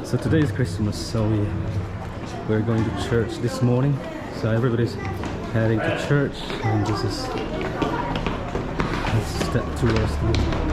So today is Christmas, so we're going to church this morning. So everybody's heading to church, and this is a step towards the church.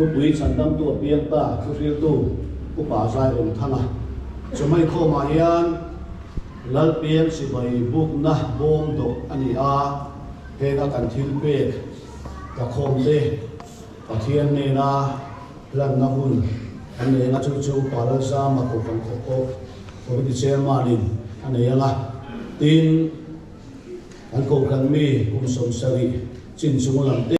ทุกวิสันดังตัวเปียงตาทุกเรียตู้ผู้ป่าใจองท่านอ่ะจะไม่เข้ามาเยันลัลเปียงสิบใบบุกนะบงดกอันนี้อาเพกกันทิลเปกกับคงเดกับเทียนเนนาลันนาหุนอันนี้งัดชูปาราซามาคุกันโคโคโคดิเชมาลินอันนี้ยังละตีนอันโคกันมีกุมสมสรีจินสุงลันเต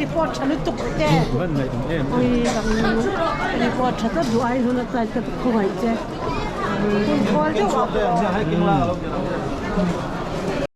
report chanu tuk te oi report thata duai huna tai ta khoi che khol jo